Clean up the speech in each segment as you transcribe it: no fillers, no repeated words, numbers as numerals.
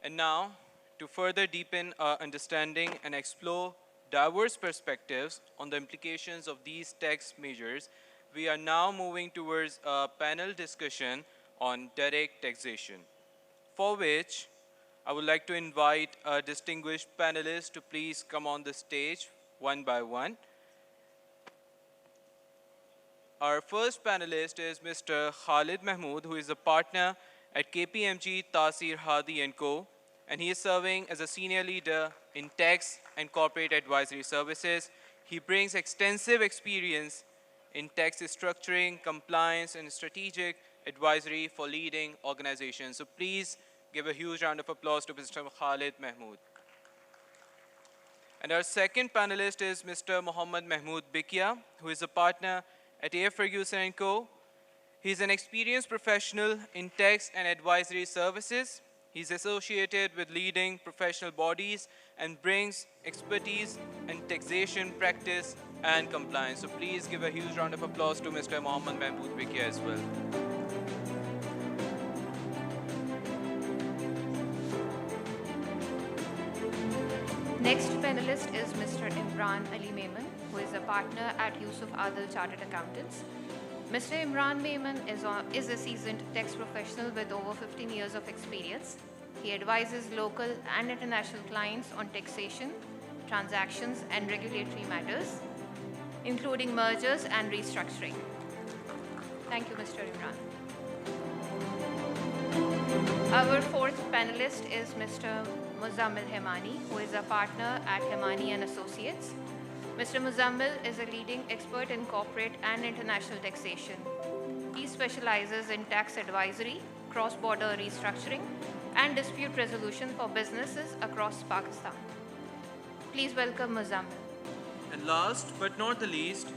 And now, to further deepen our understanding and explore diverse perspectives on the implications of these tax measures, we are now moving towards a panel discussion on direct taxation, for which I would like to invite our distinguished panelists to please come on the stage one by one. Our first panelist is Mr. Khalid Mahmood, who is a partner at KPMG Tasir Hadi & Co., and he is serving as a senior leader in tax and corporate advisory services. He brings extensive experience in tax structuring, compliance, and strategic advisory for leading organizations. So please give a huge round of applause to Mr. Khalid Mahmood. And our second panelist is Mr. Mohammad Mahmood Bikia, who is a partner at A. Ferguson & Co. He's an experienced professional in tax and advisory services. He's associated with leading professional bodies and brings expertise in taxation practice and compliance. So please give a huge round of applause to Mr. Mohammad Mahmood Bikia as well. Next panelist is Mr. Imran Ali Memon, who is a partner at Yusuf Adil Chartered Accountants. Mr. Imran Memon is a seasoned tax professional with over 15 years of experience. He advises local and international clients on taxation, transactions, and regulatory matters, including mergers and restructuring. Thank you, Mr. Imran. Our fourth panelist is Mr. Muzammil Hemani, who is a partner at Hemani & Associates. Mr. Muzammil is a leading expert in corporate and international taxation. He specializes in tax advisory, cross-border restructuring, and dispute resolution for businesses across Pakistan. Please welcome Muzammil. And last but not the least,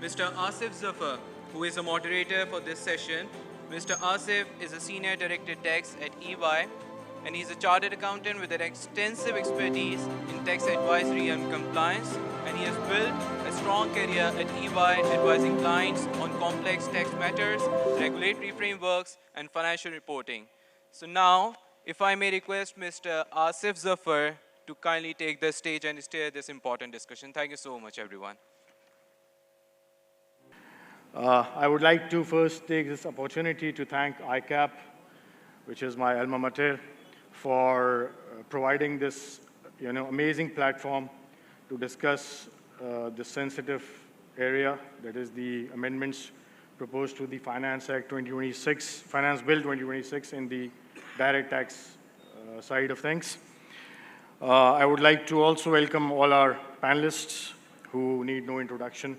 Mr. Asif Zafar, who is a moderator for this session. Mr. Asif is a senior director tax at EY, and he's a chartered accountant with an extensive expertise in tax advisory and compliance, and he has built a strong career at EY advising clients on complex tax matters, regulatory frameworks, and financial reporting. So now, if I may request Mr. Asif Zafar to kindly take the stage and steer this important discussion. Thank you so much, everyone. I would like to first take this opportunity to thank ICAP, which is my alma mater, for providing this amazing platform to discuss this sensitive area, that is the amendments proposed to the Finance Act 2026, Finance Bill 2026 in the direct tax side of things. I would like to also welcome all our panelists who need no introduction.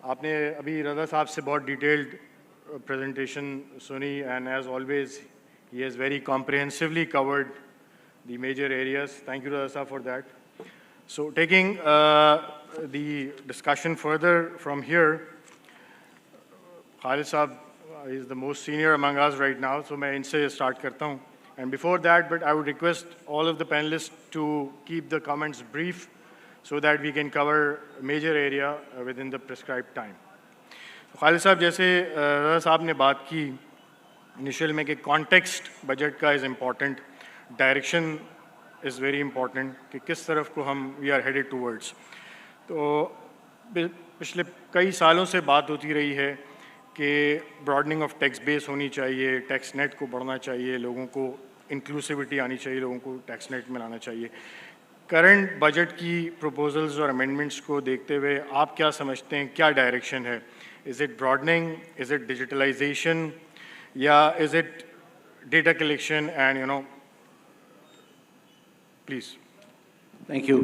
आपने अभी रज़ा साहब से बहुत detailed presentation सुनी, and as always he has very comprehensively covered the major areas. Thank you, Raza Saab, for that. So taking the discussion further from here, Khalid Saab is the most senior among us right now, so मैं इनसे start करता हूँ. And before that, but I would request all of the panelists to keep the comments brief so that we can cover a major area within the prescribed time. Khalid Saab, जैसे Raza Saab ने बात की initial में कि context budget का is important, direction is very important कि किस तरफ को हम we are headed towards. तो पिछले कई सालों से बात होती रही है कि broadening of tax base होनी चाहिए, tax net को बढ़ना चाहिए, लोगों को inclusivity आनी चाहिए, लोगों को tax net में लाना चाहिए. Current budget की proposals और amendments को देखते हुए आप क्या समझते हैं, क्या direction है? Is it broadening? Is it digitalization? Yeah, is it data collection? And please. Thank you.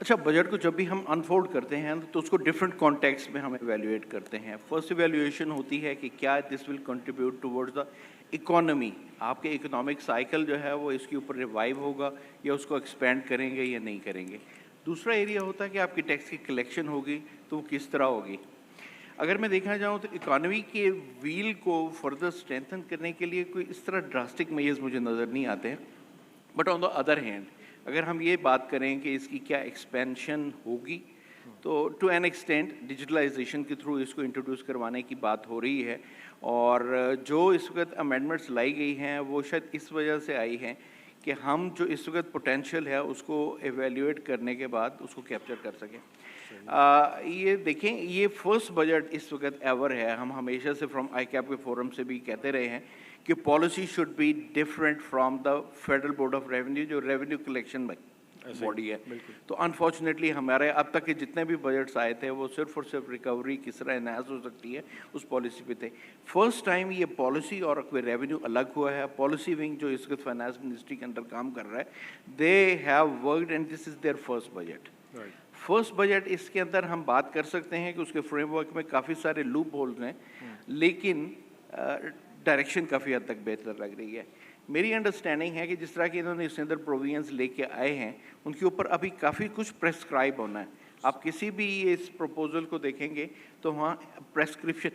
अच्छा, बजट को जब भी हम अनफोल्ड करते हैं तो उसको डिफरेंट कॉन्टेक्स्ट में हम एवेल्युएट करते हैं. फर्स्ट एवेल्युएशन होती है कि क्या this will contribute towards the economy, आपके इकोनॉमिक साइकिल जो है वो इसके ऊपर रिवाइव होगा या उसको एक्सपेंड करेंगे या नहीं करेंगे. दूसरा एरिया होता है कि आपकी टैक्स की कलेक्शन होगी तो वो किस तरह होगी. अगर मैं देखना चाहूँ तो इकोनॉमी के व्हील को फर्दर स्ट्रेंथन करने के लिए कोई इस तरह ड्रास्टिक मेजर्स मुझे नज़र नहीं आते हैं. But on the other hand अगर हम ये बात करें कि इसकी क्या एक्सपेंशन होगी तो टू एन एक्सटेंट डिजिटलाइजेशन के थ्रू इसको इंट्रोड्यूस करवाने की बात हो रही है, और जो इस वक्त अमेंडमेंट्स लाई गई हैं वो शायद इस वजह से आई हैं कि हम जो इस वक्त पोटेंशियल है उसको एवेल्यूएट करने के बाद उसको कैप्चर कर सकें। ये देखें, ये फर्स्ट बजट इस वक्त एवर है। हम हमेशा से फ्रॉम ICAP के फोरम से भी कहते रहे हैं कि policy should be different from the federal board of revenue, जो रेवेन्यू कलेक्शन बॉडी है। तो अनफॉर्चुनेटली हमारे अब तक के जितने भी बजट्स आए थे वो सिर्फ और सिर्फ रिकवरी किस तरह एनहांस हो सकती है उस पॉलिसी पे थे। फर्स्ट टाइम ये पॉलिसी और कोई रेवेन्यू अलग हुआ है। पॉलिसी विंग जो इस वक्त फाइनेंस मिनिस्ट्री के अंदर काम कर रहा है, they have worked and this is their first budget. First budget, इसके अंदर हम बात कर सकते हैं कि उसके फ्रेमवर्क में काफ़ी सारे लूप होल्स हैं, लेकिन डायरेक्शन काफ़ी हद तक बेहतर लग रही है। मेरी अंडरस्टैंडिंग है कि जिस तरह के इन्होंने इसके अंदर प्रोविजंस लेके आए हैं उनके ऊपर अभी काफ़ी कुछ प्रेस्क्राइब होना है। आप किसी भी इस प्रपोजल को देखेंगे तो वहाँ prescription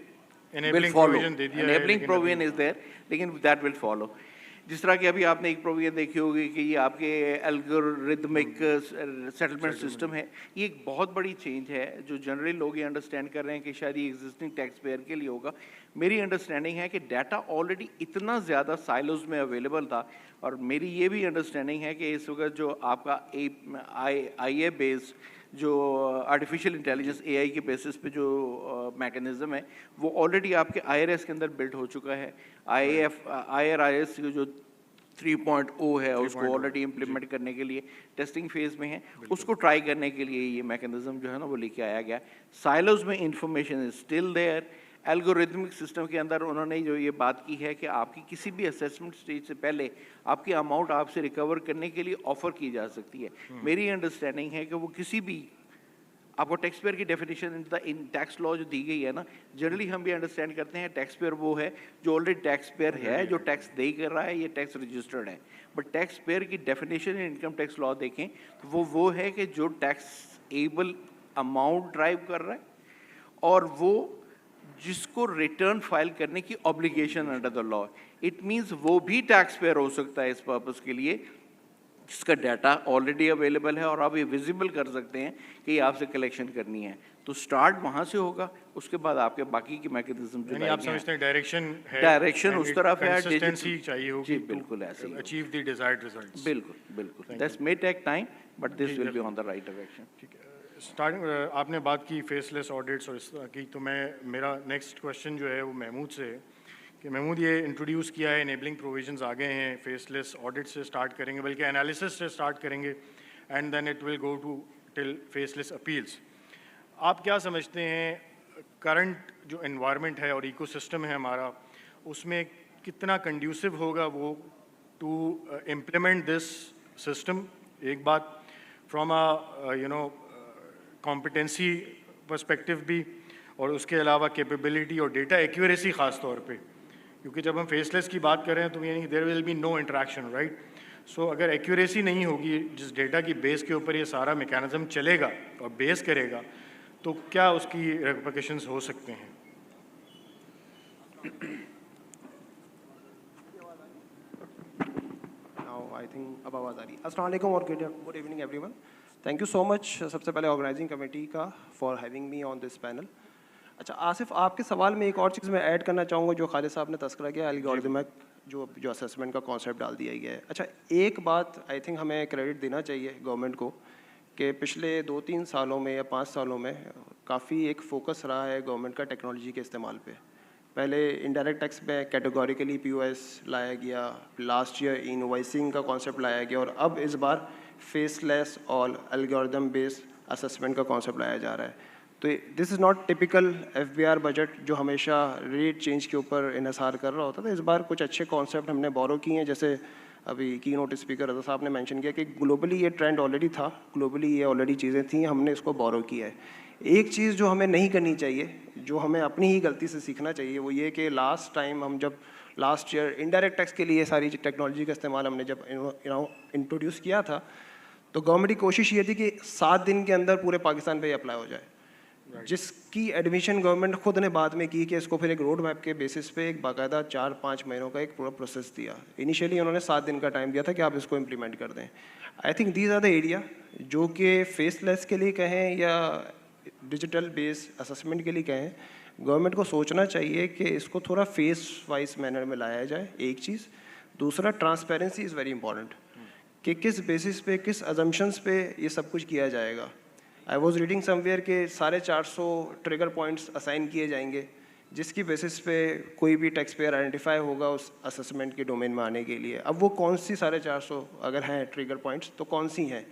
will follow, enabling provision is there, लेकिन दैट विल फॉलो। जिस तरह की अभी आपने एक प्रोविजन देखी होगी कि ये आपके एल्गोरिथमिक सेटलमेंट सिस्टम है, ये एक बहुत बड़ी चेंज है जो जनरली लोग ये अंडरस्टैंड कर रहे हैं कि शायद ये एग्जिस्टिंग टैक्स पेयर के लिए होगा। मेरी अंडरस्टैंडिंग है कि डाटा ऑलरेडी इतना ज़्यादा साइलोज में अवेलेबल था, और मेरी ये भी अंडरस्टैंडिंग है कि इस वक्त जो आपका IA बेस्ड जो आर्टिफिशियल इंटेलिजेंस AI के बेसिस पे जो मैकेनिज़्म है वो ऑलरेडी आपके IRS के अंदर बिल्ड हो चुका है। IRIS जो 3.0 है उसको ऑलरेडी इम्प्लीमेंट करने के लिए टेस्टिंग फेज में है, उसको ट्राई करने के लिए ये मैकेनिज़्म जो है ना वो लेके आया गया। साइलोज में information is still there. Algorithmic system के अंदर उन्होंने जो ये बात की है कि आपकी किसी भी असेसमेंट स्टेज से पहले आपकी अमाउंट आपसे रिकवर करने के लिए ऑफर की जा सकती है। मेरी अंडरस्टैंडिंग है कि वो किसी भी आपको टैक्स पेयर की डेफिनेशन इन टैक्स लॉ जो दी गई है ना, जनरली हम भी अंडरस्टैंड करते हैं टैक्स पेयर वो है जो ऑलरेडी टैक्स पेयर है, जो टैक्स दे कर रहा है, ये टैक्स रजिस्टर्ड है। बट टैक्स पेयर की definition in income tax law देखें तो वो है कि जो टैक्स एबल अमाउंट ड्राइव कर रहा है और वो जिसको रिटर्न फाइल करने की obligation under the law. It means वो भी टैक्स पेयर हो सकता है इस पर्पस के लिए जिसका डाटा ऑलरेडी अवेलेबल है और आप ये विजिबल कर सकते हैं कि ये आपसे कलेक्शन करनी है। तो स्टार्ट वहाँ से होगा, उसके बाद आपके बाकी के मैकेनिज्म जो आप समझते हैं डायरेक्शन उस तरफ है, कंसिस्टेंसी चाहिए होगी, जी बिल्कुल ऐसे ही अचीव द डिजायर्ड रिजल्ट्स। बिल्कुल that's may take time but this will be on the right direction. ठीक है, स्टार्टिंग आपने बात की फेसलेस ऑडिट्स और इस तरह की, तो मेरा नेक्स्ट क्वेश्चन जो है वो महमूद से है कि महमूद ये इंट्रोड्यूस किया है, इनेबलिंग प्रोविजंस आ गए हैं, फेसलेस ऑडिट से स्टार्ट करेंगे, बल्कि एनालिसिस से स्टार्ट करेंगे and then it will go to till faceless appeals. आप क्या समझते हैं करंट जो एनवायरनमेंट है और इकोसिस्टम है हमारा, उसमें कितना कंड्यूसिव होगा वो टू इम्प्लीमेंट दिस सिस्टम? एक बात फ्रॉम अ कॉम्पिटेंसी पर्सपेक्टिव भी, और उसके अलावा कैपेबिलिटी और डेटा एक्यूरेसी ख़ास तौर पे, क्योंकि जब हम फेसलेस की बात कर रहे हैं तो यानी there will be no interaction, right? So अगर एक्यूरेसी नहीं होगी, जिस डेटा की बेस के ऊपर ये सारा मैकेनिज्म चलेगा और बेस करेगा, तो क्या उसकी रेपरकशंस हो सकते हैं? आई थिंक अब आवाज़ आ रही है। अस्सलाम वालेकुम और good evening everyone. Thank you so much सबसे पहले ऑर्गेनाइजिंग कमेटी का for having me on this panel. अच्छा आसिफ, आपके सवाल में एक और चीज़ मैं ऐड करना चाहूँगा जो खालिद साहब ने तस्करा किया, एल्गोरिथमिक जो असेसमेंट का कॉन्सेप्ट डाल दिया गया है। अच्छा, एक बात आई थिंक हमें क्रेडिट देना चाहिए गवर्नमेंट को कि पिछले 2-3 सालों में या 5 सालों में काफ़ी एक फोकस रहा है गवर्नमेंट का टेक्नोलॉजी के इस्तेमाल पे। पहले इनडायरेक्ट टैक्स में कैटेगोरिकली POS लाया गया, लास्ट ईयर इनवॉइसिंग का कॉन्सेप्ट लाया गया, और अब इस बार फेसलेस और एल्गोरिथम बेस्ड असेसमेंट का कॉन्सेप्ट लाया जा रहा है। तो this is not typical FBR budget जो हमेशा रेट चेंज के ऊपर इन्हिसार कर रहा होता था। इस बार कुछ अच्छे कॉन्सेप्ट हमने बोरो किए हैं, जैसे अभी की नोट स्पीकर रज़ा साहब ने मेंशन किया कि ग्लोबली ये ट्रेंड ऑलरेडी था, ग्लोबली ये ऑलरेडी चीज़ें थी, हमने इसको बोरो किया है। एक चीज़ जो हमें नहीं करनी चाहिए, जो हमें अपनी ही गलती से सीखना चाहिए, वो ये कि लास्ट टाइम हम जब लास्ट ईयर इनडायरेक्ट टैक्स के लिए सारी टेक्नोलॉजी का इस्तेमाल हमने जब इंट्रोड्यूस किया था, तो गवर्नमेंट की कोशिश ये थी कि 7 दिन के अंदर पूरे पाकिस्तान पे ये अप्लाई हो जाए, जिसकी एडमिशन गवर्नमेंट खुद ने बाद में की कि इसको फिर एक रोड मैप के बेसिस पे एक बाकायदा 4-5 महीनों का एक पूरा प्रोसेस दिया। इनिशियली उन्होंने 7 दिन का टाइम दिया था कि आप इसको इम्प्लीमेंट कर दें। I think these are the area जो कि फेसलेस के लिए कहें या डिजिटल बेस असेसमेंट के लिए कहें, गवर्नमेंट को सोचना चाहिए कि इसको थोड़ा फेस वाइज मैनर में लाया जाए, एक चीज़। दूसरा, ट्रांसपेरेंसी इज़ वेरी इंपॉर्टेंट, कि किस बेसिस पे, किस अजम्पशंस पे ये सब कुछ किया जाएगा। आई वॉज रीडिंग समवेयर के 450 ट्रिगर पॉइंट्स असाइन किए जाएंगे, जिसकी बेसिस पे कोई भी टैक्स पेयर आइडेंटिफाई होगा उस असेसमेंट के डोमेन में आने के लिए। अब वो कौन सी 450 अगर हैं ट्रिगर पॉइंट्स तो कौन सी हैं,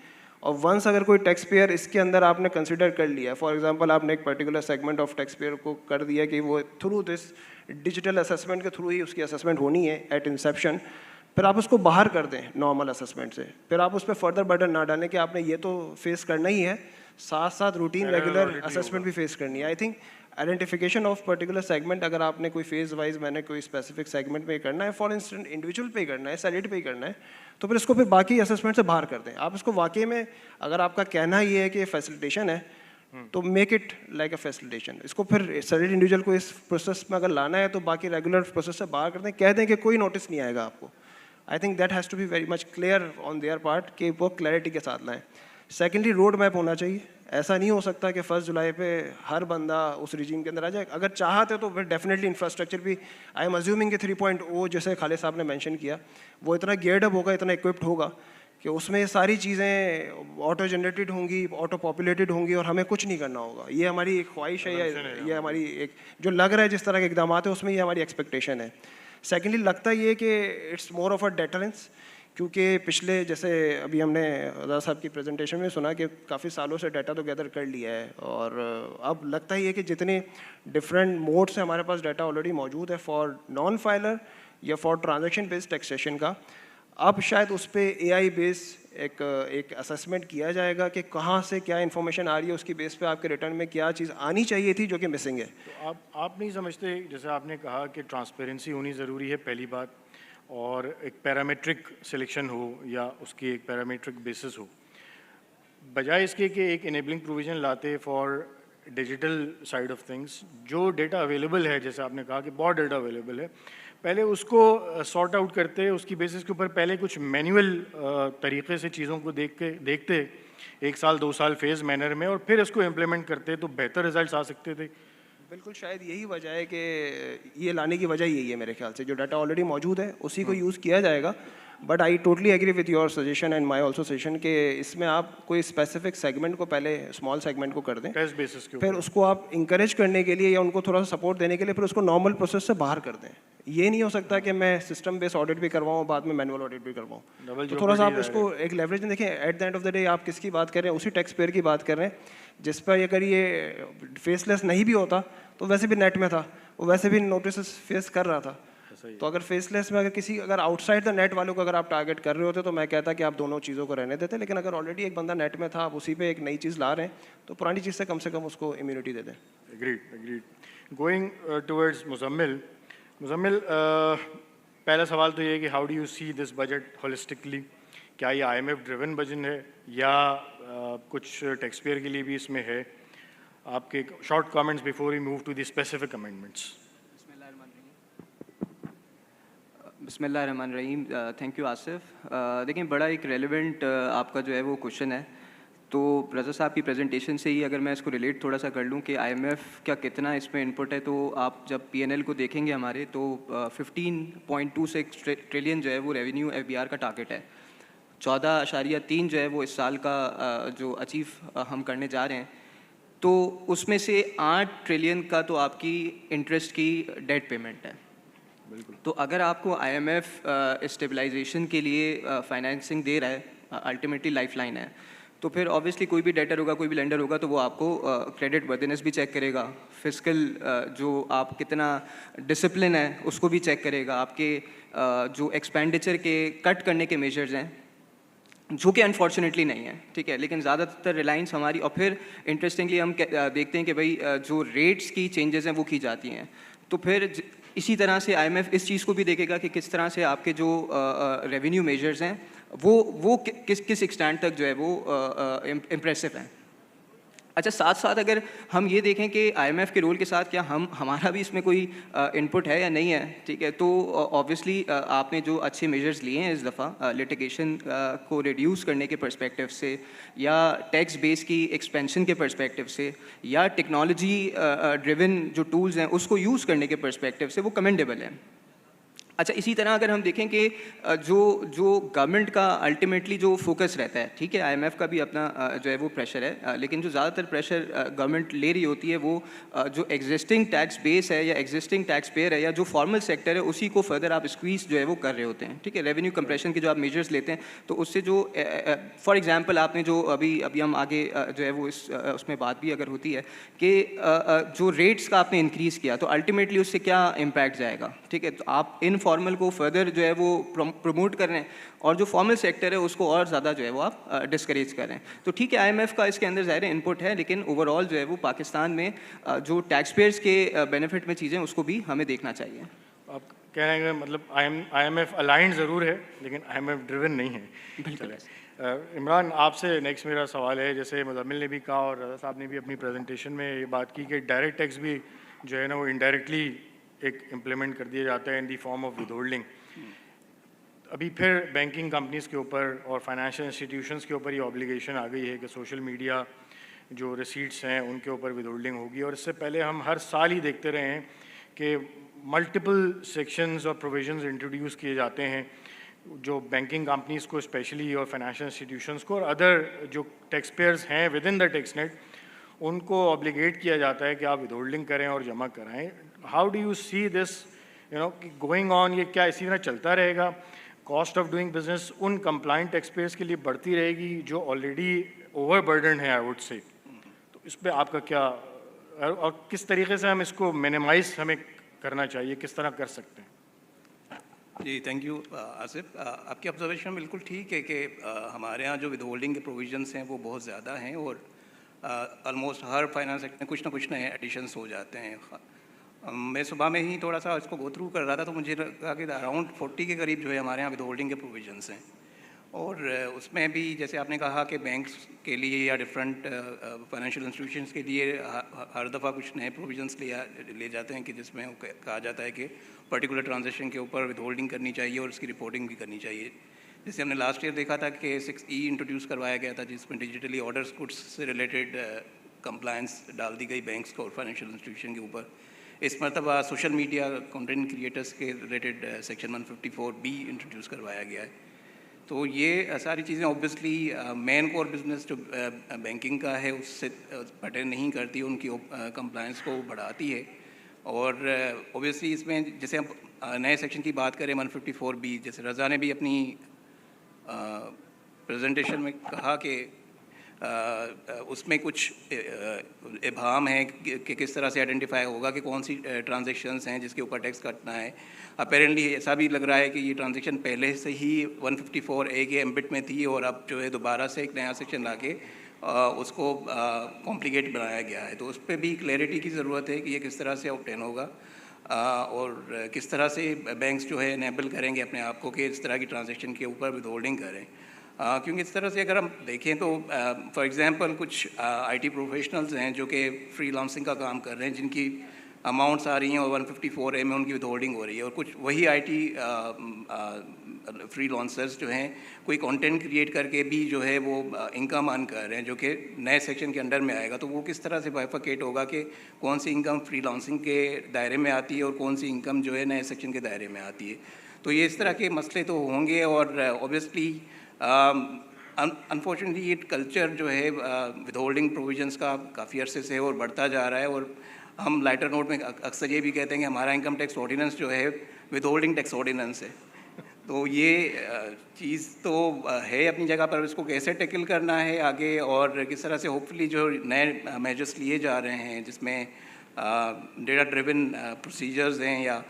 और वंस अगर कोई टैक्स पेयर इसके अंदर आपने कंसिडर कर लिया, फॉर एग्जांपल आपने एक particular segment of tax payer को कर दिया कि वो थ्रू दिस डिजिटल असेसमेंट के थ्रू ही उसकी असेसमेंट होनी है एट इंसेप्शन, फिर आप उसको बाहर कर दें नॉर्मल असेसमेंट से, फिर आप उस पर फर्दर बर्डन ना डालें कि आपने ये तो फेस करना ही है, साथ साथ रूटीन रेगुलर असेसमेंट भी फेस करनी है। I think identification of particular segment, अगर आपने कोई फेज वाइज मैंने कोई स्पेसिफिक सेगमेंट पे करना है, फॉर इंस्टेंट इंडिविजुअल पे करना है, सैलरीड पे करना है, तो फिर इसको फिर बाकी असेसमेंट से बाहर कर दें। आप इसको वाकई में, अगर आपका कहना ये है कि फैसिलिटेशन है, तो make it like a facilitation. इसको फिर सैलरीड इंडिविजुअल को इस प्रोसेस में अगर लाना है तो बाकी रेगुलर प्रोसेस से बाहर कर दें, कह दें कि कोई नोटिस नहीं आएगा आपको। I think that has to be very much clear on their part कि वो क्लैरिटी के साथ लाएँ। सेकेंडली, रोड मैप होना चाहिए। ऐसा नहीं हो सकता कि 1 जुलाई पे हर बंदा उस रिजीम के अंदर आ जाए। अगर चाहते तो फिर डेफिनेटली इंफ्रास्ट्रक्चर भी, आई एम अज्यूमिंग कि 3.0 जैसे खालिद साहब ने मेंशन किया, वो इतना गियर्ड अप होगा, इतना इक्विप्ड होगा कि उसमें ये सारी चीज़ें ऑटो जनरेटेड होंगी, ऑटो पॉपुलेटेड होंगी और हमें कुछ नहीं करना होगा। ये हमारी एक ख्वाहिश है, या ये हमारी एक जो लग रहा है जिस तरह के इकदाम है उसमें ये हमारी एक्सपेक्टेशन है। सेकेंडली, लगता ये कि it's more of a deterrence, क्योंकि पिछले जैसे अभी हमने रज़ा साहब की प्रेजेंटेशन में सुना कि काफ़ी सालों से डाटा तो गैदर कर लिया है, और अब लगता ही है कि जितने डिफरेंट मोड्स से हमारे पास डाटा ऑलरेडी मौजूद है फॉर नॉन फाइलर या फॉर ट्रांजैक्शन बेस्ड टैक्सेशन का, अब शायद उस पर AI बेस एक असेसमेंट किया जाएगा कि कहाँ से क्या इन्फॉर्मेशन आ रही है, उसकी बेस पे आपके रिटर्न में क्या चीज़ आनी चाहिए थी जो कि मिसिंग है। तो आप नहीं समझते, जैसे आपने कहा कि ट्रांसपेरेंसी होनी ज़रूरी है पहली बात, और एक पैरामीट्रिक सिलेक्शन हो या उसकी एक पैरामीट्रिक बेसिस हो, बजाय इसके कि एक enabling provision latte for digital side of things, जो डेटा अवेलेबल है, जैसे आपने कहा कि बहुत डेटा अवेलेबल है, पहले उसको सॉर्ट आउट करते, उसकी बेसिस के ऊपर पहले कुछ मैनुअल तरीके से चीज़ों को देखते 1 साल 2 साल फेज़ मैनर में, और फिर इसको इम्प्लीमेंट करते तो बेहतर रिजल्ट्स आ सकते थे। बिल्कुल, शायद यही वजह है कि ये लाने की वजह यही है मेरे ख्याल से, जो डाटा ऑलरेडी मौजूद है उसी को यूज़ किया जाएगा। But I totally agree with your suggestion and my also suggestion कि इसमें आप कोई स्पेसिफिक सेगमेंट को पहले स्मॉल सेगमेंट को कर दें, टेस्ट बेसिस के फिर उसको आप इंकरेज करने के लिए या उनको थोड़ा सा सपोर्ट देने के लिए फिर उसको नॉर्मल प्रोसेस से बाहर कर दें। ये नहीं हो सकता कि मैं सिस्टम बेस्ड ऑडिट भी करवाऊँ, बाद में मैनुअल ऑडिट भी करवाऊँ। तो थोड़ा सा आप इसको एक लेवरेज में देखें। At the end of the day आप किसकी बात कर रहे हैं, उसी टैक्स पेयर की बात कर रहे हैं जिस पर अगर ये फेसलेस नहीं भी होता तो वैसे भी नेट में था, वो वैसे भी नोटिस फेस कर रहा था। तो अगर फेसलेस में अगर आउटसाइड द नेट वालों को अगर आप टारगेट कर रहे होते तो मैं कहता कि आप दोनों चीज़ों को रहने देते, लेकिन अगर ऑलरेडी एक बंदा नेट में था, आप उसी पे एक नई चीज़ ला रहे हैं, तो पुरानी चीज़ से कम उसको इम्यूनिटी दे दें। एग्रीड। गोइंग टुवर्ड्स मुजम्मिल, पहला सवाल तो ये है कि how do you see this budget holistically? क्या ये IMF ड्रिवन बजट है या कुछ टैक्स पेयर के लिए भी इसमें है? आपके short comments before we move to the specific amendments. बिस्मिल्लाहिर्रहमानिर्रहीम। Thank you Asif. देखिए, बड़ा एक रेलेवेंट आपका जो है वो क्वेश्चन है। तो रज़ा साहब की प्रेजेंटेशन से ही अगर मैं इसको रिलेट थोड़ा सा कर लूँ कि IMF का कितना इसमें इनपुट है, तो आप जब PNL को देखेंगे हमारे, तो 15.26 ट्रिलियन जो है वो रेवेन्यू FBR का टारगेट है। 14.3 जो है वो इस साल का जो अचीव हम करने जा रहे हैं, तो उसमें से 8 ट्रिलियन का तो आपकी इंटरेस्ट की डेट पेमेंट है। तो अगर आपको IMF स्टेबलाइजेशन के लिए फाइनेंसिंग दे रहा है, अल्टीमेटली लाइफलाइन है, तो फिर ऑब्वियसली कोई भी डेटर होगा, कोई भी लेंडर होगा, तो वो आपको क्रेडिट वर्दिनेस भी चेक करेगा, फिस्कल जो आप कितना डिसिप्लिन है उसको भी चेक करेगा, आपके जो एक्सपेंडिचर के कट करने के मेजर्स हैं, जो कि अनफॉर्चुनेटली नहीं है, ठीक है, लेकिन ज़्यादातर रिलायंस हमारी, और फिर इंटरेस्टिंगली हम देखते हैं कि भाई जो रेट्स की चेंजेस हैं वो की जाती हैं। तो फिर इसी तरह से IMF इस चीज़ को भी देखेगा कि किस तरह से आपके जो रेवेन्यू मेजर्स हैं वो किस एक्सटेंट तक जो है वो इम्प्रेसिव हैं। अच्छा, साथ साथ अगर हम ये देखें कि आईएमएफ के रोल के साथ क्या हमारा भी इसमें कोई इनपुट है या नहीं है, ठीक है, तो ऑब्वियसली आपने जो अच्छे मेजर्स लिए हैं इस दफ़ा लिटिगेशन को रिड्यूस करने के पर्सपेक्टिव से, या टैक्स बेस की एक्सपेंशन के पर्सपेक्टिव से, या टेक्नोलॉजी ड्रिवन जो टूल्स हैं उसको यूज़ करने के पर्सपेक्टिव से, वो कमेंडेबल है। अच्छा, इसी तरह अगर हम देखें कि जो गवर्नमेंट का अल्टीमेटली जो फोकस रहता है, ठीक है, आईएमएफ का भी अपना जो है वो प्रेशर है, लेकिन जो ज़्यादातर प्रेशर गवर्नमेंट ले रही होती है वो जो एग्जिस्टिंग टैक्स बेस है या एग्जिस्टिंग टैक्स पेयर है या जो फॉर्मल सेक्टर है उसी को फर्दर आप स्क्वीज जो है वो कर रहे होते हैं, ठीक है। रेवेन्यू कंप्रेशन के जो आप मेजर्स लेते हैं तो उससे जो फॉर एग्जांपल आपने जो अभी हम आगे जो है वो उसमें बात भी अगर होती है कि जो रेट्स का आपने इंक्रीज़ किया तो अल्टीमेटली उससे क्या इम्पैक्ट जाएगा, ठीक है। तो आप इनफॉर्मल को फर्दर जो है वो प्रमोट कर रहे हैं और जो फॉर्मल सेक्टर है उसको और ज़्यादा जो है वो आप डिस्करेज कर रहे हैं। तो ठीक है, आईएमएफ का इसके अंदर ज़ाहिर इनपुट है, लेकिन ओवरऑल जो है वो पाकिस्तान में जो टैक्स पेयर्स के बेनिफिट में चीज़ें उसको भी हमें देखना चाहिए। आप कह रहे हैं मतलब आईएमएफ अलाइंड ज़रूर है लेकिन आईएमएफ ड्रिवन नहीं है। बिल्कुल। इमरान, आपसे नेक्स्ट मेरा सवाल है, जैसे मुज़म्मिल ने भी कहा और रज़ा साहब ने भी अपनी प्रेजेंटेशन में ये बात की कि डायरेक्ट टैक्स भी जो है ना वो इनडायरेक्टली एक इम्प्लीमेंट कर दिया जाता है इन दी फॉर्म ऑफ विदहोल्डिंग। अभी फिर बैंकिंग कंपनीज़ के ऊपर और फाइनेंशियल इंस्टीट्यूशंस के ऊपर ये ऑब्लिगेशन आ गई है कि सोशल मीडिया जो रिसीट्स हैं उनके ऊपर विदहोल्डिंग होगी, और इससे पहले हम हर साल ही देखते रहे हैं कि मल्टीपल सेक्शंस और प्रोविजंस इंट्रोड्यूस किए जाते हैं जो बैंकिंग कंपनीज़ को स्पेशली और फाइनेंशियल इंस्टीट्यूशंस को और अदर जो टैक्स पेयर्स हैं with in the tax net उनको ऑब्लिगेट किया जाता है कि आप विदहोल्डिंग करें और जमा कराएं। How do you see this going on? ये क्या इसी तरह चलता रहेगा? कॉस्ट ऑफ डूइंग बिजनेस उन कंप्लाइंट टैक्स पेयर्स के लिए बढ़ती रहेगी जो ऑलरेडी ओवरबर्डन है, आई वुड से। तो इस पर आपका क्या और किस तरीके से हम इसको मिनिमाइज हमें करना चाहिए, किस तरह कर सकते हैं? जी, थैंक यू आसिफ। आपकी ऑब्जर्वेशन बिल्कुल ठीक है कि हमारे यहाँ जो विदहोल्डिंग के प्रोविजंस हैं वो बहुत ज़्यादा हैं और ऑलमोस्ट हर फाइनेंस सेक्टर में कुछ ना कुछ नए एडिशंस हो जाते हैं। मैं सुबह में ही थोड़ा सा इसको गो थ्रू कर रहा था तो मुझे लगा कि अराउंड 40 के करीब जो है हमारे यहाँ विदहोल्डिंग के प्रोविजंस हैं, और उसमें भी जैसे आपने कहा कि बैंक्स के लिए या डिफरेंट फाइनेंशियल इंस्टीट्यूशंस के लिए हर दफ़ा कुछ नए प्रोविजंस ले जाते हैं कि जिसमें कहा जाता है कि पर्टिकुलर ट्रांजेक्शन के ऊपर विदहोल्डिंग करनी चाहिए और उसकी रिपोर्टिंग भी करनी चाहिए। जैसे हमने लास्ट ईयर देखा था कि 6E इंट्रोड्यूस करवाया गया था जिसमें डिजिटली ऑर्डर्स गुड्स से रिलेटेड कंप्लायंस डाल दी गई बैंक्स को और फाइनेंशियल इंस्टीट्यूशन के ऊपर। इस मरतबा सोशल मीडिया कंटेंट क्रिएटर्स के रिलेटेड सेक्शन 154B इंट्रोड्यूस करवाया गया है। तो ये सारी चीज़ें ऑब्वियसली मेन कोर बिजनेस जो बैंकिंग का है उससे पटे नहीं करती, उनकी कंप्लायंस को बढ़ाती है। और ऑब्वियसली इसमें जैसे हम नए सेक्शन की बात करें 154B, जैसे रज़ा ने भी अपनी प्रेजेंटेशन में कहा कि उसमें कुछ इबाहम है कि किस तरह से आइडेंटिफाई होगा कि कौन सी ट्रांजैक्शंस हैं जिसके ऊपर टैक्स कटना है। अपेरेंटली ऐसा भी लग रहा है कि ये ट्रांजैक्शन पहले से ही 154A के एम्बिट में थी और अब जो है दोबारा से एक नया सेक्शन लाके उसको कॉम्प्लिकेट बनाया गया है। तो उस पर भी क्लैरिटी की ज़रूरत है कि ये किस तरह से ऑब्टेन होगा और किस तरह से बैंक्स जो है इनेबल करेंगे अपने आप को कि इस तरह की ट्रांजैक्शन के ऊपर विदहोल्डिंग करें। क्योंकि इस तरह से अगर हम देखें तो फॉर एग्जांपल कुछ IT प्रोफेशनल्स हैं जो कि फ्रीलांसिंग का काम कर रहे हैं जिनकी अमाउंट्स आ रही हैं और 154A में उनकी विदहोल्डिंग हो रही है, और कुछ वही IT फ्रीलांसर्स जो हैं कोई कंटेंट क्रिएट करके भी जो है वो इनकम अर्न कर रहे हैं जो कि नए सेक्शन के अंडर में आएगा। तो वो किस तरह से बाइफरकेट होगा कि कौन सी इनकम फ्रीलांसिंग के दायरे में आती है और कौन सी इनकम जो है नए सेक्शन के दायरे में आती है। तो ये इस तरह के मसले तो होंगे और ऑब्वियसली अनफॉर्चुनेटली ये कल्चर जो है विदहोल्डिंग प्रोविजंस का काफ़ी अरसे से है और बढ़ता जा रहा है। और हम लाइटर नोट में अक्सर ये भी कहते हैं कि हमारा इनकम टैक्स ऑर्डिनेंस जो है विदहोल्डिंग टैक्स ऑर्डिनेंस है। तो ये चीज़ तो है अपनी जगह पर, इसको कैसे टैकल करना है आगे और किस तरह से होपफुली जो नए मेजर्स लिए जा रहे हैं जिसमें डेटा ड्रिवन प्रोसीजर्स हैं या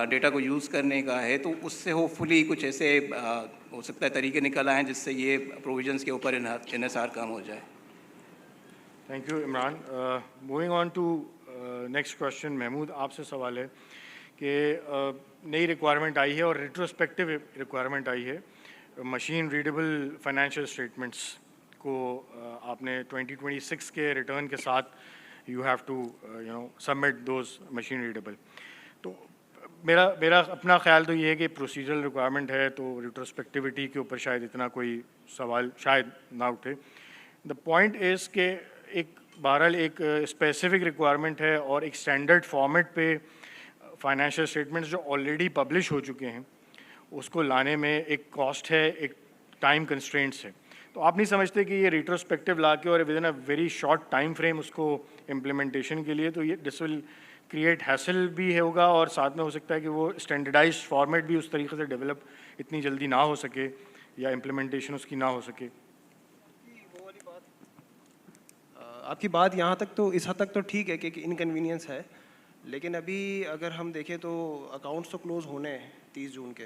डेटा को यूज़ करने का है, तो उससे होपफुली कुछ ऐसे हो सकता है तरीके निकल आएँ जिससे ये प्रोविजंस के ऊपर इन्हिसार कम हो जाए। Thank you Imran. Moving on to next question, Mahmood आपसे सवाल है कि नई रिक्वायरमेंट आई है और रिट्रोस्पेक्टिव रिक्वायरमेंट आई है मशीन रीडेबल फाइनेंशियल स्टेटमेंट्स उसको आपने 2026 के रिटर्न के साथ you have to submit those machine readable. तो मेरा अपना ख्याल तो ये है कि प्रोसीजरल रिक्वायरमेंट है तो रिट्रोस्पेक्टिविटी के ऊपर शायद इतना कोई सवाल शायद ना उठे। द पॉइंट इज़ के बहरहाल एक स्पेसिफिक रिक्वायरमेंट है और एक स्टैंडर्ड फॉर्मेट पे फाइनेंशियल स्टेटमेंट्स जो ऑलरेडी पब्लिश हो चुके हैं उसको लाने में एक कॉस्ट है, एक टाइम कंस्ट्रेंट्स है। तो आप नहीं समझते कि ये रिट्रोस्पेक्टिव ला के और with in a very short time frame उसको इम्प्लीमेंटेशन के लिए, तो ये दिस विल क्रिएट हैसल भी होगा और साथ में हो सकता है कि वो स्टैंडर्डाइज्ड फॉर्मेट भी उस तरीके से डेवलप इतनी जल्दी ना हो सके या इम्प्लीमेंटेशन उसकी ना हो सके। आपकी बात यहाँ तक तो इस हद तक तो ठीक है कि इनकन्वीनियंस है, लेकिन अभी अगर हम देखें तो अकाउंट्स तो क्लोज़ होने हैं 30 जून के,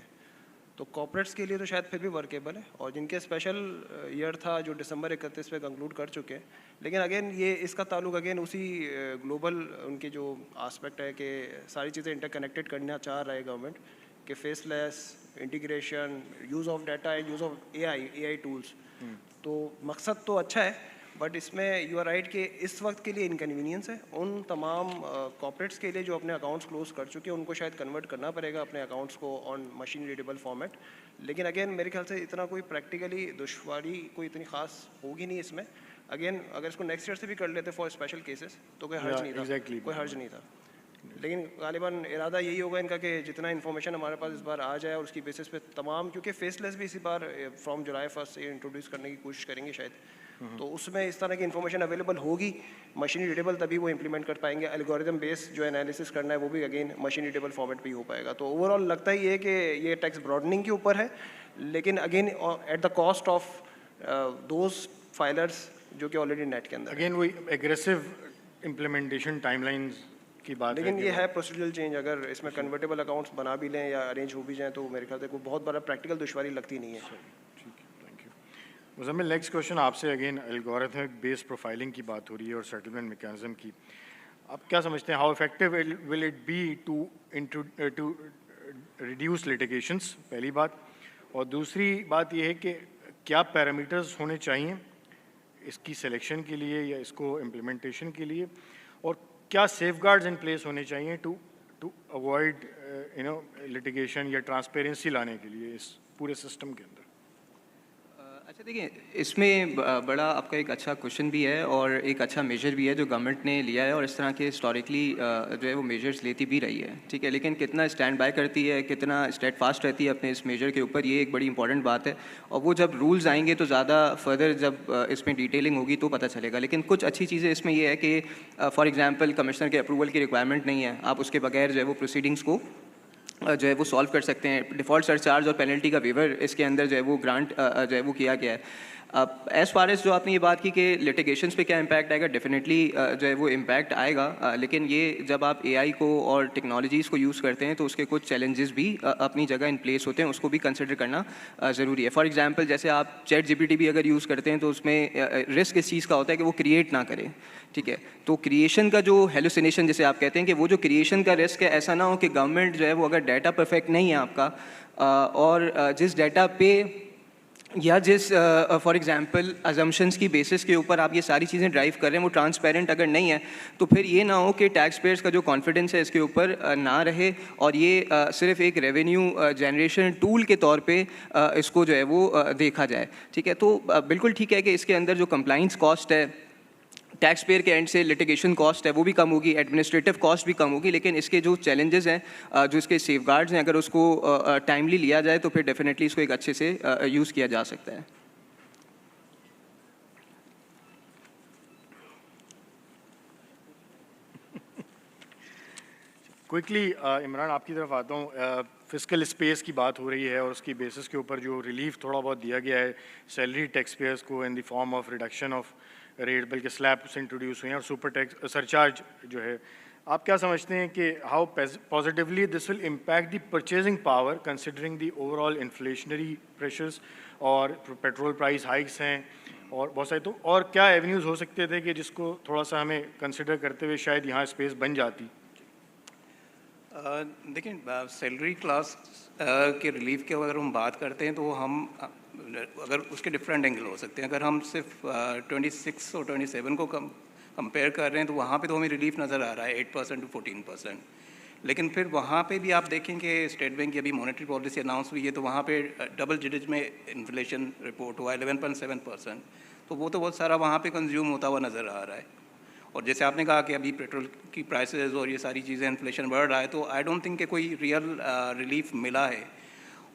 तो कॉर्पोरेट्स के लिए तो शायद फिर भी वर्केबल है, और जिनके स्पेशल ईयर था जो दिसंबर 31 पे कंक्लूड कर चुके हैं। लेकिन अगेन ये इसका ताल्लुक अगेन उसी ग्लोबल उनके जो आस्पेक्ट है कि सारी चीज़ें इंटरकनेक्टेड करना चाह रहा है गवर्नमेंट, कि faceless integration, use of data and use of AI tools. तो मकसद तो अच्छा है, बट इसमें यू आर राइट कि इस वक्त के लिए इनकन्वीनियंस है। उन तमाम कॉर्पोरेट्स के लिए जो अपने अकाउंट्स क्लोज कर चुके हैं उनको शायद कन्वर्ट करना पड़ेगा अपने अकाउंट्स को ऑन मशीन रीडेबल फॉर्मेट। लेकिन अगेन मेरे ख्याल से इतना कोई प्रैक्टिकली दुश्वारी कोई इतनी खास होगी नहीं इसमें। अगेन अगर इसको नेक्स्ट ईयर से भी कर लेते फॉर स्पेशल केसेस तो कोई हर्ज नहीं था, कोई हर्ज नहीं था। लेकिन गालिबन इरादा यही होगा इनका कि जितना इन्फॉर्मेशन हमारे पास इस बार आ जाए और उसकी बेसिस पे तमाम, क्योंकि फेसलेस भी इसी बार फ्रॉम जुलाई 1 से इंट्रोड्यूस करने की कोशिश करेंगे शायद, तो उसमें इस तरह की इन्फॉर्मेशन अवेलेबल होगी मशीन रीडेबल, तभी वो इंप्लीमेंट कर पाएंगे। एल्गोरिदम बेस्ड जो एनालिसिस करना है वो भी अगेन मशीन रीडेबल फॉर्मेट पे ही हो पाएगा। तो ओवरऑल लगता ही है कि ये टैक्स ब्रॉडनिंग के ऊपर है, लेकिन again at the cost of those filers जो कि ऑलरेडी नेट के अंदर। अगेन वही एग्रेसिव इम्प्लीमेंटेशन टाइमलाइंस की बात लेकिन ये है प्रोसीजरल चेंज, अगर इसमें कन्वर्टेबल अकाउंट्स बना भी लें या अरेंज हो भी जाएँ तो मेरे ख्याल से कोई बहुत बड़ा प्रैक्टिकल दुश्वारी लगती नहीं है। मुज़म्मिल, नेक्स्ट क्वेश्चन आपसे अगेन एल्गोरिथमिक बेस्ड प्रोफाइलिंग की बात हो रही है और सेटलमेंट मैकेनिज्म की। आप क्या समझते हैं how effective will it be to reduce litigations, पहली बात। और दूसरी बात यह है कि क्या पैरामीटर्स होने चाहिए इसकी सिलेक्शन के लिए या इसको इम्प्लीमेंटेशन के लिए, और क्या सेफगार्ड्स इन प्लेस होने चाहिए टू अवॉइड लिटिगेशन या ट्रांसपेरेंसी लाने के लिए इस पूरे सिस्टम के अंदर। अच्छा देखिए, इसमें बड़ा आपका एक अच्छा क्वेश्चन भी है और एक अच्छा मेजर भी है जो गवर्नमेंट ने लिया है, और इस तरह के हिस्टोरिकली जो है वो मेजर्स लेती भी रही है, ठीक है। लेकिन कितना स्टैंड बाय करती है, कितना स्टेड फास्ट रहती है अपने इस मेजर के ऊपर, ये एक बड़ी इंपॉर्टेंट बात है। और वो जब रूल्स आएंगे तो ज़्यादा फर्दर जब इसमें डिटेलिंग होगी तो पता चलेगा। लेकिन कुछ अच्छी चीज़ें इसमें ये है कि फॉर एग्जांपल कमिश्नर के अप्रूवल की रिक्वायरमेंट नहीं है, आप उसके बगैर जो है वो प्रोसीडिंग्स को जो है वो सॉल्व कर सकते हैं। डिफ़ॉल्ट सरचार्ज और पेनल्टी का वेवर इसके अंदर जो है वो ग्रांट जो है वो किया गया है। एज़ फार एज़ जो आपने ये बात की कि लिटिगेशंस पे क्या इम्पैक्ट आएगा, डेफिनेटली जो है वो इम्पैक्ट आएगा। लेकिन ये जब आप AI को और टेक्नोलॉजीज़ को यूज़ करते हैं तो उसके कुछ चैलेंजेस भी अपनी जगह इन प्लेस होते हैं, उसको भी कंसिडर करना ज़रूरी है। फॉर एग्जांपल जैसे आप ChatGPT भी अगर यूज़ करते हैं तो उसमें रिस्क इस चीज़ का होता है कि वो क्रिएट ना करे, ठीक है। तो क्रिएशन का जो हेलुसिनेशन जिसे आप कहते हैं कि वो जो क्रिएशन का रिस्क है, ऐसा ना हो कि गवर्नमेंट जो है वो अगर डाटा परफेक्ट नहीं है आपका और जिस डाटा पे या जिस फॉर एग्जांपल अजम्पशंस की बेसिस के ऊपर आप ये सारी चीज़ें ड्राइव कर रहे हैं वो ट्रांसपेरेंट अगर नहीं है, तो फिर ये ना हो कि टैक्स पेयर्स का जो कॉन्फिडेंस है इसके ऊपर ना रहे और ये सिर्फ एक रेवेन्यू जनरेशन टूल के तौर पे इसको जो है वो देखा जाए, ठीक है। तो बिल्कुल ठीक है कि इसके अंदर जो कंप्लाइंस कॉस्ट है टैक्स पेयर के एंड से, लिटिगेशन कॉस्ट है वो भी कम होगी, एडमिनिस्ट्रेटिव कॉस्ट भी कम होगी। लेकिन इसके जो चैलेंजेस हैं, जो इसके सेफगार्ड्स हैं, अगर उसको टाइमली लिया जाए तो फिर डेफिनेटली इसको एक अच्छे से यूज़ किया जा सकता है। क्विकली इमरान आपकी तरफ आता हूँ। फिस्कल स्पेस की बात हो रही है और उसकी बेसिस के ऊपर जो रिलीफ थोड़ा बहुत दिया गया है सैलरी टैक्स पेयर्स को in the form of reduction of rate, बल्कि स्लैब्स इंट्रोड्यूस हुए हैं और सुपर टैक्स सरचार्ज जो है, आप क्या समझते हैं कि how positively this will impact the purchasing power considering the overall inflationary pressures और पेट्रोल प्राइस हाइक्स हैं और बहुत सारे, तो और क्या एवेन्यूज़ हो सकते थे कि जिसको थोड़ा सा हमें कंसिडर करते हुए शायद यहाँ स्पेस बन जाती? देखिए, सैलरी क्लास के रिलीफ की अगर हम बात करते हैं तो हम अगर उसके डिफरेंट एंगल हो सकते हैं। अगर हम सिर्फ 26 और 27 को कंपेयर कर रहे हैं तो वहाँ पे तो हमें रिलीफ नज़र आ रहा है 8% टू 14%। लेकिन फिर वहाँ पे भी आप देखेंगे स्टेट बैंक की अभी मॉनेटरी पॉलिसी अनाउंस हुई है तो वहाँ पे डबल डिजिट में इन्फ्लेशन रिपोर्ट हुआ 11.7%। तो वो तो बहुत सारा वहाँ पे कंज्यूम होता हुआ नज़र आ रहा है। और जैसे आपने कहा कि अभी पेट्रोल की प्राइसेस और ये सारी चीज़ें इन्फ्लेशन बढ़ रहा है तो आई डोंट थिंक कि कोई रियल रिलीफ मिला है।